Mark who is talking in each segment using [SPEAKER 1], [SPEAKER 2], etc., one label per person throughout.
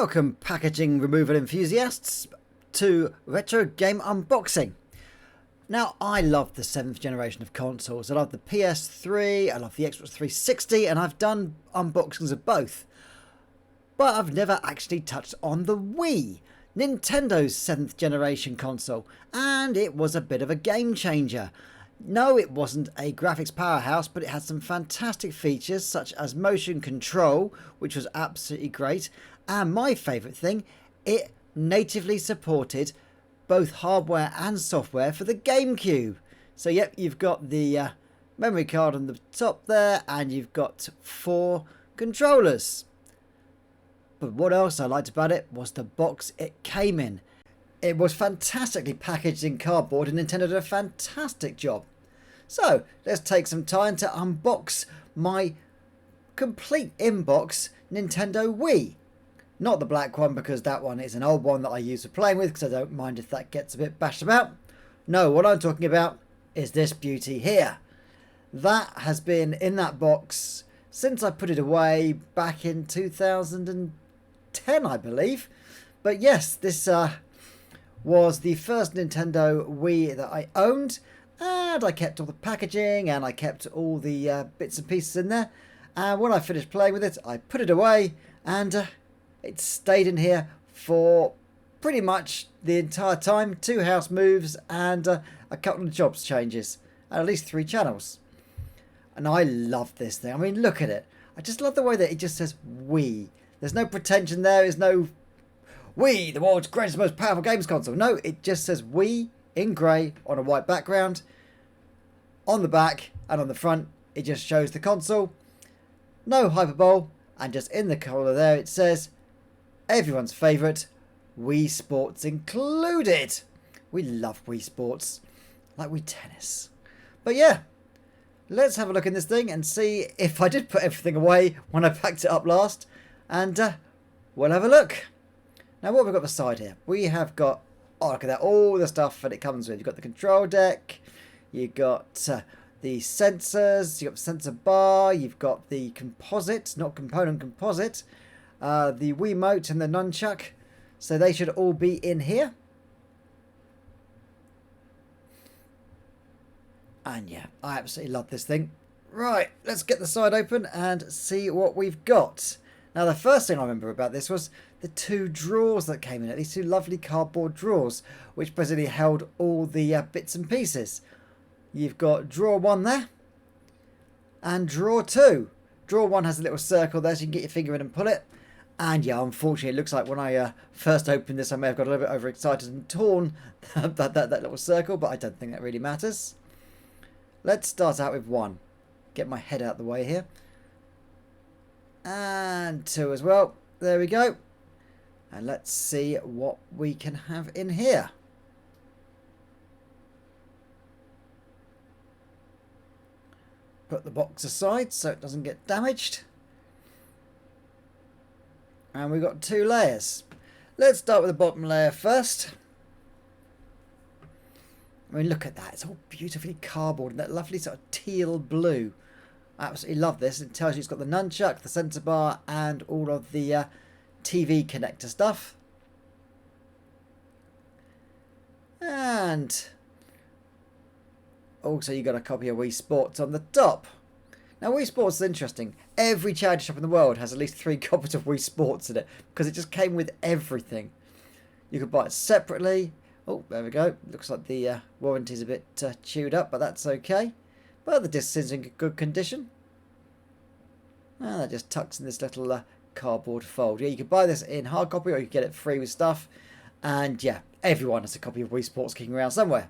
[SPEAKER 1] Welcome, packaging removal enthusiasts, to Retro Game Unboxing. Now, I love the 7th generation of consoles. I love the PS3, I love the Xbox 360, and I've done unboxings of both. But I've never actually touched on the Wii, Nintendo's 7th generation console, and it was a bit of a game changer. No, it wasn't a graphics powerhouse, but it had some fantastic features such as motion control, which was absolutely great. And my favourite thing, it natively supported both hardware and software for the GameCube. So yep, you've got the memory card on the top there, and you've got 4 controllers. But what else I liked about it was the box it came in. It was fantastically packaged in cardboard, and Nintendo did a fantastic job. So let's take some time to unbox my complete inbox Nintendo Wii. Not the black one, because that one is an old one that I use for playing with, because I don't mind if that gets a bit bashed about. No, what I'm talking about is this beauty here. That has been in that box since I put it away back in 2010, I believe. But yes, this was the first Nintendo Wii that I owned. And I kept all the packaging and I kept all the bits and pieces in there. And when I finished playing with it, I put it away, and it stayed in here for pretty much the entire time. 2 house moves and a couple of jobs changes. And at least 3 channels. And I love this thing. I mean, look at it. I just love the way that it just says Wii. There's no pretension there. There's no Wii, the world's greatest, most powerful games console. No, it just says Wii in grey on a white background. On the back and on the front, it just shows the console. No hyperbole, and just in the colour there it says everyone's favourite, Wii Sports included. We love Wii Sports, like Wii Tennis. But yeah, let's have a look in this thing and see if I did put everything away when I packed it up last. And we'll have a look. Now, what have we got beside here? We have got, oh, look at that, all the stuff that it comes with. You've got the control deck, you've got the sensors, you've got the sensor bar, you've got the composite, not component, composite, the Wiimote and the nunchuck. So they should all be in here. And yeah, I absolutely love this thing. Right, let's get the side open and see what we've got. Now, the first thing I remember about this was the 2 drawers that came in it. These 2 lovely cardboard drawers, which basically held all the bits and pieces. You've got drawer 1 there, and drawer 2. Drawer 1 has a little circle there, so you can get your finger in and pull it. And yeah, unfortunately, it looks like when I first opened this, I may have got a little bit overexcited and torn that little circle, but I don't think that really matters. Let's start out with 1. Get my head out the way here. And 2 as well. There we go. And let's see what we can have in here. Put the box aside so it doesn't get damaged. And we've got 2 layers. Let's start with the bottom layer first. I mean, look at that. It's all beautifully cardboard in that lovely sort of teal blue. I absolutely love this. It tells you it's got the nunchuck, the sensor bar, and all of the TV connector stuff. And also you got a copy of Wii Sports on the top. Now, Wii Sports is interesting. Every charity shop in the world has at least 3 copies of Wii Sports in it, because it just came with everything. You could buy it separately. Oh, there we go. Looks like the warranty's a bit chewed up, but that's okay. But the disc is in good condition. And that just tucks in this little cardboard fold. Yeah, you can buy this in hard copy, or you can get it free with stuff. And yeah, everyone has a copy of Wii Sports kicking around somewhere.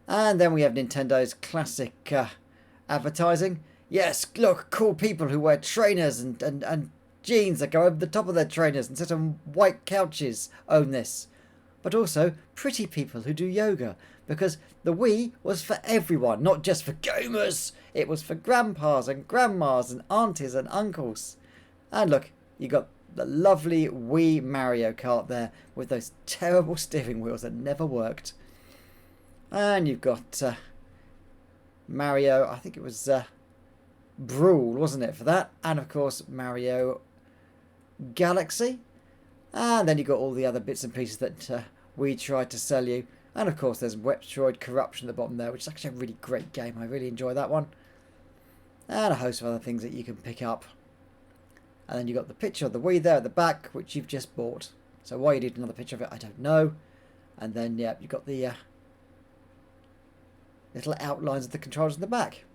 [SPEAKER 1] And then we have Nintendo's classic advertising. Yes, look, cool people who wear trainers and jeans that go over the top of their trainers and sit on white couches own this. But also pretty people who do yoga, because the Wii was for everyone, not just for gamers. It was for grandpas and grandmas and aunties and uncles. And look, you got the lovely Wii Mario Kart there with those terrible steering wheels that never worked. And you've got Mario, I think it was Brawl, wasn't it, for that? And of course Mario Galaxy. And then you've got all the other bits and pieces that we tried to sell you. And of course there's Metroid Corruption at the bottom there, which is actually a really great game. I really enjoy that one. And a host of other things that you can pick up. And then you've got the picture of the Wii there at the back, which you've just bought. So why you need another picture of it, I don't know. And then, yeah, you've got the little outlines of the controllers in the back.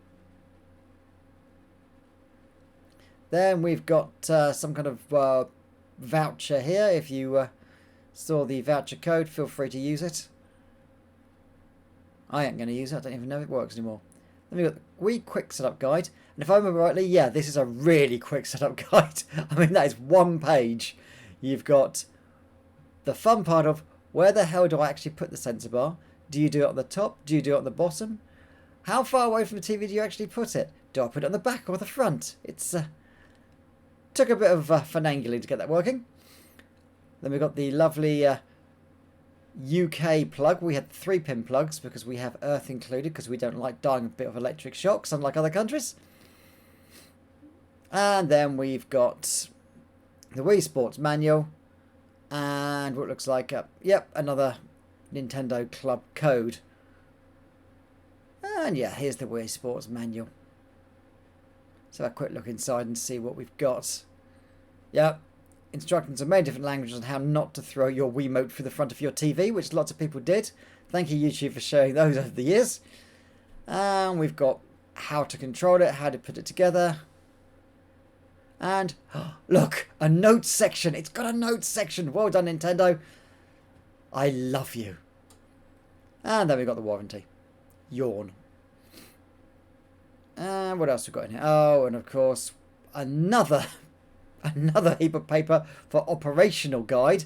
[SPEAKER 1] Then we've got some kind of voucher here. If you saw the voucher code, feel free to use it. I ain't going to use it. I don't even know if it works anymore. Then we've got the Wii Quick Setup Guide. And if I remember rightly, yeah, this is a really quick setup guide. I mean, that is one page. You've got the fun part of where the hell do I actually put the sensor bar? Do you do it on the top? Do you do it on the bottom? How far away from the TV do you actually put it? Do I put it on the back or the front? It's took a bit of finagling to get that working. Then we've got the lovely UK plug. We had 3-pin plugs because we have earth included because we don't like dying a bit of electric shocks unlike other countries. And then we've got the Wii Sports Manual and what looks like, yep, another Nintendo Club code. And yeah, here's the Wii Sports Manual. So have a quick look inside and see what we've got. Yep. Instructions in many different languages on how not to throw your Wiimote through the front of your TV, which lots of people did. Thank you, YouTube, for sharing those over the years. And we've got how to control it, how to put it together. And, look, a notes section. It's got a notes section. Well done, Nintendo. I love you. And then we've got the warranty. Yawn. And what else we've got in here? Oh, and of course, another heap of paper for operational guide.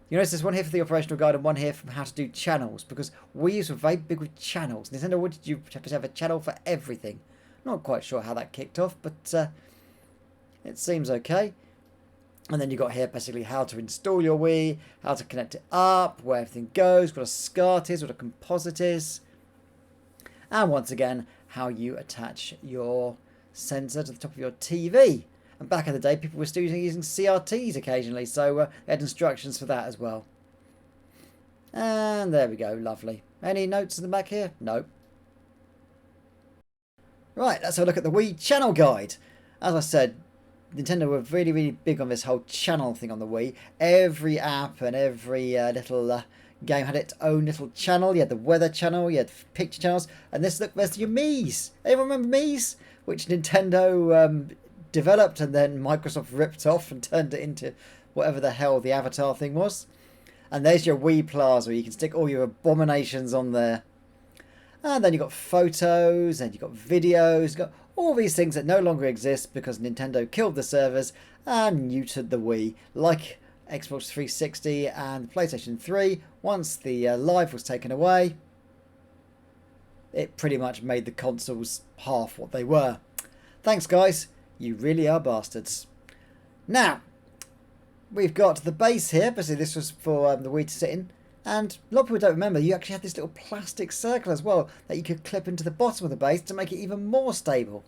[SPEAKER 1] You notice there's one here for the operational guide and one here from how to do channels, because Wii's were very big with channels. Nintendo wanted you to have a channel for everything. Not quite sure how that kicked off, but it seems okay. And then you've got here basically how to install your Wii, how to connect it up, where everything goes, what a SCART is, what a composite is. And once again, how you attach your sensor to the top of your TV. And back in the day, people were still using CRTs occasionally, so they had instructions for that as well. And there we go, lovely. Any notes in the back here? No. Right, let's have a look at the Wii channel guide. As I said, Nintendo were really, really big on this whole channel thing on the Wii. Every app and every little game had its own little channel. You had the weather channel, you had picture channels, and this, look, there's your Mii's. Anyone remember Mii's? Which Nintendo developed and then Microsoft ripped off and turned it into whatever the hell the Avatar thing was. And there's your Wii Plaza, where you can stick all your abominations on there. And then you've got photos, and you've got videos, you've got all these things that no longer exist because Nintendo killed the servers and neutered the Wii, like Xbox 360 and PlayStation 3. Once the Live was taken away, it pretty much made the consoles half what they were. Thanks, guys. You really are bastards. Now, we've got the base here. Basically, this was for the Wii to sit in. And a lot of people don't remember, you actually had this little plastic circle as well that you could clip into the bottom of the base to make it even more stable.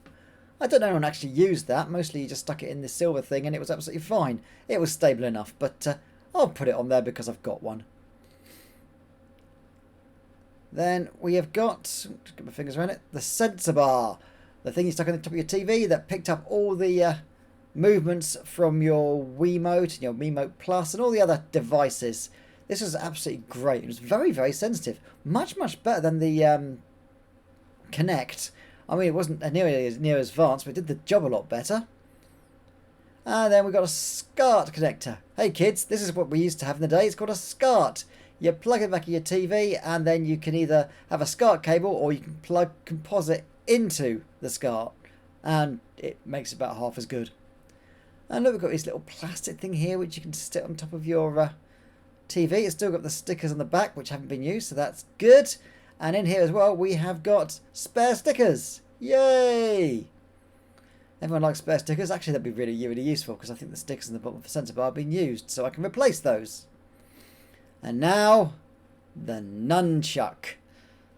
[SPEAKER 1] I don't know if anyone actually used that. Mostly you just stuck it in the silver thing and it was absolutely fine. It was stable enough, but I'll put it on there because I've got one. Then we have got, just get my fingers around it, the sensor bar. The thing you stuck on the top of your TV that picked up all the movements from your Wiimote and your Wiimote Plus and all the other devices. This was absolutely great. It was very, very sensitive. Much, much better than the Kinect. I mean, it wasn't nearly as advanced, but it did the job a lot better. And then we've got a SCART connector. Hey kids, this is what we used to have in the day. It's called a SCART. You plug it back in your TV, and then you can either have a SCART cable or you can plug composite into the SCART. And it makes it about half as good. And look, we've got this little plastic thing here which you can stick on top of your TV. It's still got the stickers on the back which haven't been used, so that's good. And in here as well we have got spare stickers. Yay! Everyone likes spare stickers. Actually, that'd be really, really useful because I think the stickers on the bottom of the sensor bar have been used, so I can replace those. And now, the nunchuck.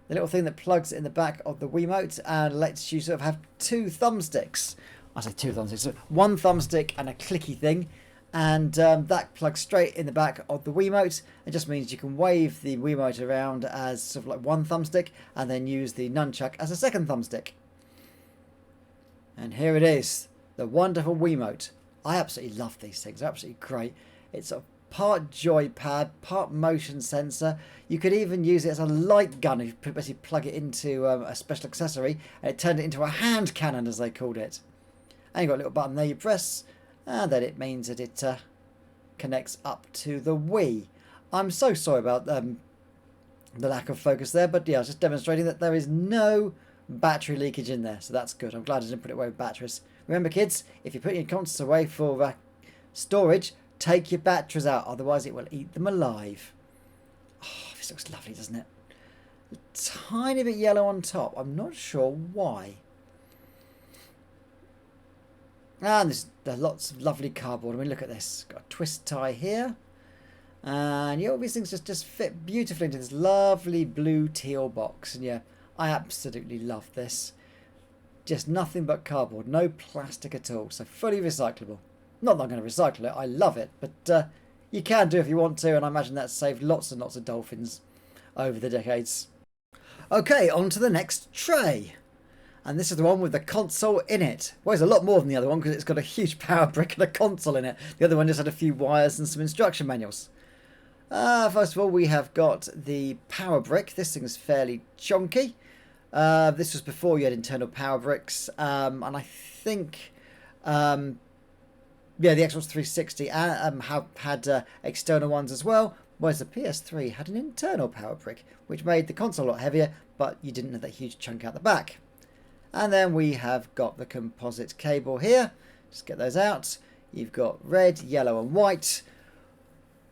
[SPEAKER 1] The little thing that plugs in the back of the Wiimote and lets you sort of have two thumbsticks. I say two thumbsticks. So one thumbstick and a clicky thing. And that plugs straight in the back of the Wiimote. It just means you can wave the Wiimote around as sort of like one thumbstick and then use the nunchuck as a second thumbstick. And here it is, the wonderful Wiimote. I absolutely love these things. They're absolutely great. It's a part joypad, part motion sensor. You could even use it as a light gun if you basically plug it into a special accessory, and it turned it into a hand cannon, as they called it. And you've got a little button there you press, and then it means that it connects up to the Wii. I'm so sorry about the lack of focus there, but yeah, I was just demonstrating that there is no battery leakage in there, so that's good. I'm glad I didn't put it away with batteries. Remember, kids, if you're putting your consoles away for storage, take your batteries out, otherwise it will eat them alive. Oh, this looks lovely, doesn't it? A tiny bit yellow on top. I'm not sure why. And there's lots of lovely cardboard. I mean, look at this. Got a twist tie here. And yeah, all these things just fit beautifully into this lovely blue teal box. And yeah, I absolutely love this. Just nothing but cardboard. No plastic at all. So fully recyclable. Not that I'm going to recycle it. I love it. But you can do if you want to. And I imagine that's saved lots and lots of dolphins over the decades. Okay, on to the next tray. And this is the one with the console in it. Well, it's a lot more than the other one because it's got a huge power brick and a console in it. The other one just had a few wires and some instruction manuals. First of all, we have got the power brick. This thing's fairly chunky. This was before you had internal power bricks. And I think, yeah, the Xbox 360 had external ones as well. Whereas the PS3 had an internal power brick, which made the console a lot heavier, but you didn't have that huge chunk out the back. And then we have got the composite cable here. Just get those out. You've got red, yellow and white.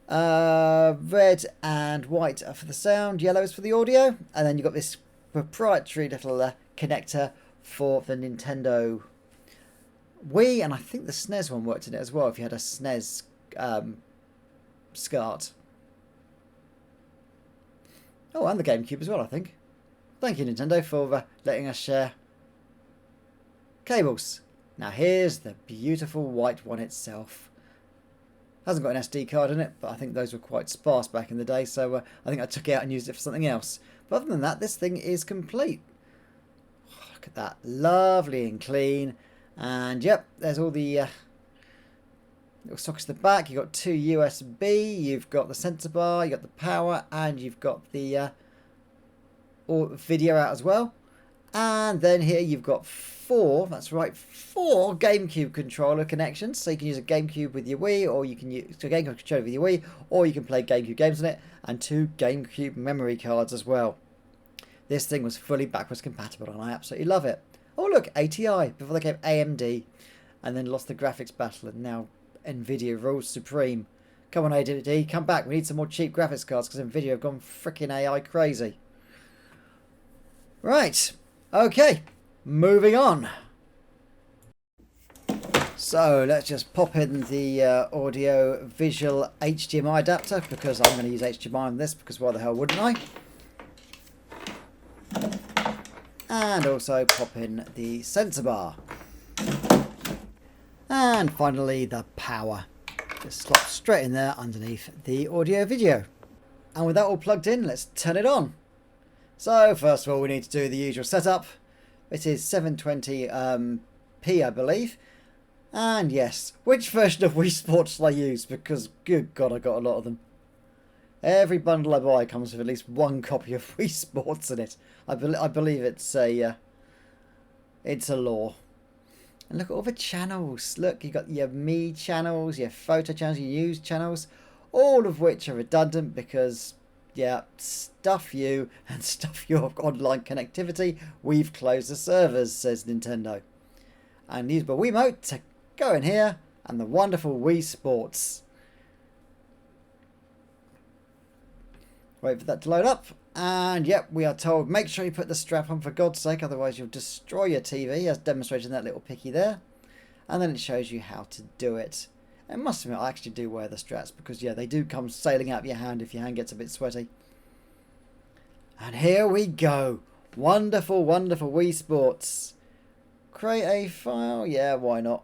[SPEAKER 1] Red and white are for the sound, yellow is for the audio. And then you've got this proprietary little connector for the Nintendo Wii. And I think the SNES one worked in it as well, if you had a SNES SCART. Oh, and the GameCube as well, I think. Thank you, Nintendo, for letting us share cables. Now here's the beautiful white one itself. Hasn't got an SD card in it, but I think those were quite sparse back in the day, so I think I took it out and used it for something else. But other than that, this thing is complete. Oh, look at that, lovely and clean. And yep, there's all the little sockets at the back. You've got two USB, you've got the sensor bar, you've got the power, and you've got the video out as well. And then here you've got four GameCube controller connections. So you can use a GameCube with your Wii, or you can use a GameCube controller with your Wii, or you can play GameCube games on it, and two GameCube memory cards as well. This thing was fully backwards compatible, and I absolutely love it. Oh look, ATI, before they came AMD, and then lost the graphics battle, and now Nvidia rules supreme. Come on AMD, come back, we need some more cheap graphics cards, because Nvidia have gone freaking AI crazy. Right. Okay, moving on. So let's just pop in the audio visual HDMI adapter, because I'm going to use HDMI on this, because why the hell wouldn't I? And also pop in the sensor bar. And finally the power. Just slot straight in there underneath the audio video. And with that all plugged in, let's turn it on. So first of all, we need to do the usual setup. It is 720p, I believe. And yes, which version of Wii Sports shall I use? Because good God, I got a lot of them. Every bundle I buy comes with at least one copy of Wii Sports in it. I believe it's a law. And look at all the channels. Look, you've got your Me channels, your photo channels, your news channels, all of which are redundant because, yeah, stuff you and stuff your online connectivity. We've closed the servers, says Nintendo. And use my Wiimote to go in here and the wonderful Wii Sports. Wait for that to load up. And yep, we are told make sure you put the strap on for God's sake, otherwise you'll destroy your TV, as demonstrated in that little picky there. And then it shows you how to do it. I must admit, I actually do wear the straps because, yeah, they do come sailing out of your hand if your hand gets a bit sweaty. And here we go. Wonderful, wonderful Wii Sports. Create a file? Yeah, why not?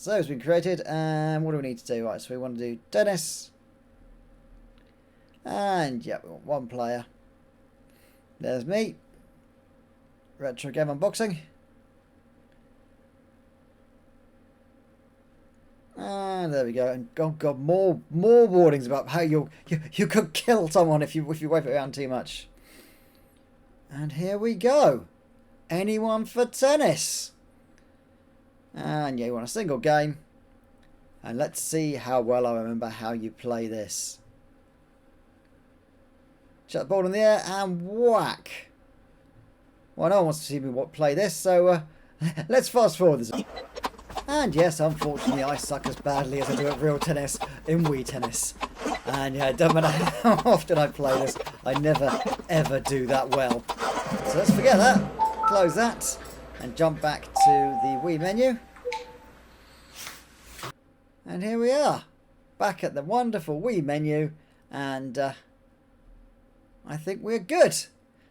[SPEAKER 1] So it's been created, and what do we need to do? Right, so we want to do tennis. And yeah, we want one player. There's me. Retro game unboxing. And there we go. And oh god, more warnings about how you could kill someone if you wave it around too much. And here we go. Anyone for tennis? And yeah, you want a single game. And let's see how well I remember how you play this. Shut the ball in the air and whack. Well, no one wants to see me play this, so let's fast forward this. And yes, unfortunately, I suck as badly as I do at real tennis in Wii tennis. And yeah, it doesn't matter how often I play this, I never ever do that well. So let's forget that, close that, and jump back to the Wii menu. And here we are, back at the wonderful Wii menu, and I think we're good.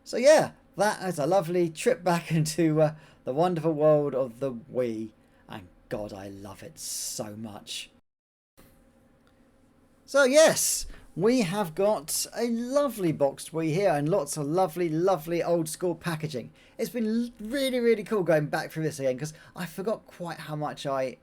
[SPEAKER 1] So yeah, that is a lovely trip back into the wonderful world of the Wii. And God, I love it so much. So yes, we have got a lovely boxed Wii here and lots of lovely old school packaging. It's been really cool going back through this again because I forgot quite how much I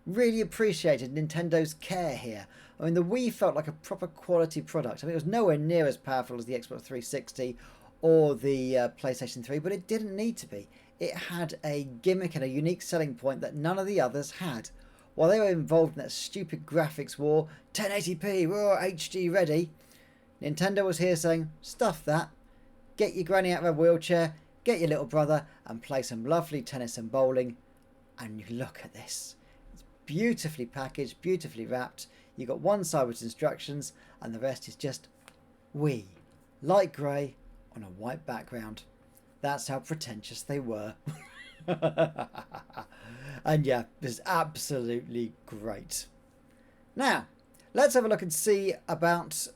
[SPEAKER 1] really appreciated Nintendo's care here. I mean, the Wii felt like a proper quality product. I mean, it was nowhere near as powerful as the Xbox 360 or the PlayStation 3, but it didn't need to be. It had a gimmick and a unique selling point that none of the others had. While they were involved in that stupid graphics war, 1080p, we're HD ready, Nintendo was here saying, stuff that, get your granny out of her wheelchair, get your little brother and play some lovely tennis and bowling. And you look at this. It's beautifully packaged, beautifully wrapped. You got one side with instructions and the rest is just Wii. Light grey on a white background. That's how pretentious they were. And yeah, this is absolutely great. Now, let's have a look and see about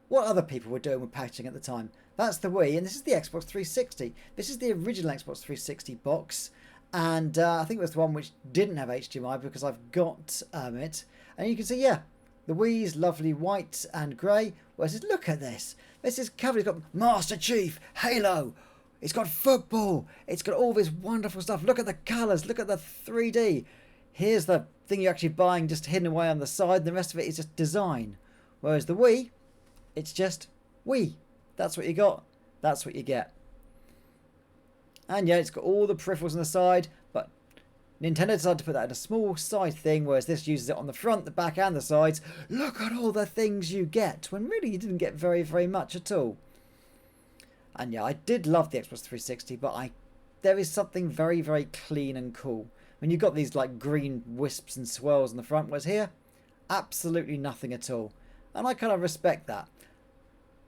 [SPEAKER 1] what other people were doing with packaging at the time. That's the Wii, and this is the Xbox 360. This is the original Xbox 360 box, and I think it was the one which didn't have HDMI because I've got it. And you can see, yeah, the Wii's lovely white and grey. Whereas, look at this. This is covered. It's got Master Chief, Halo. It's got football. It's got all this wonderful stuff. Look at the colours. Look at the 3D. Here's the thing you're actually buying just hidden away on the side. The rest of it is just design. Whereas the Wii, it's just Wii. That's what you got. That's what you get. And yeah, it's got all the peripherals on the side. But Nintendo decided to put that in a small side thing. Whereas this uses it on the front, the back and the sides. Look at all the things you get. When really you didn't get very much at all. And yeah, I did love the Xbox 360, but there is something very clean and cool. When you've got these like green wisps and swirls on the front, whereas here, absolutely nothing at all. And I kind of respect that.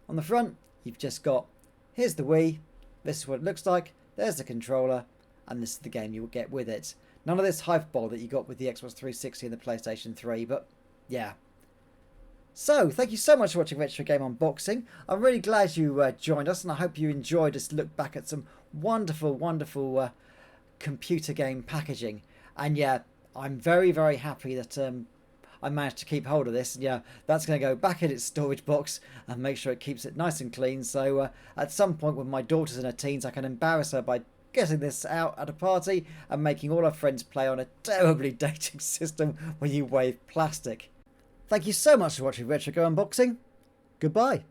[SPEAKER 1] On the front, you've just got, here's the Wii, this is what it looks like, there's the controller, and this is the game you will get with it. None of this hyperbole that you got with the Xbox 360 and the PlayStation 3, but yeah. So, thank you so much for watching Retro Game Unboxing. I'm really glad you joined us, and I hope you enjoyed us look back at some wonderful computer game packaging. And yeah, I'm very happy that I managed to keep hold of this. And yeah, that's going to go back in its storage box and make sure it keeps it nice and clean. So at some point when my daughter's in her teens, I can embarrass her by getting this out at a party and making all her friends play on a terribly dated system where you wave plastic. Thank you so much for watching Retro Go Unboxing. Goodbye.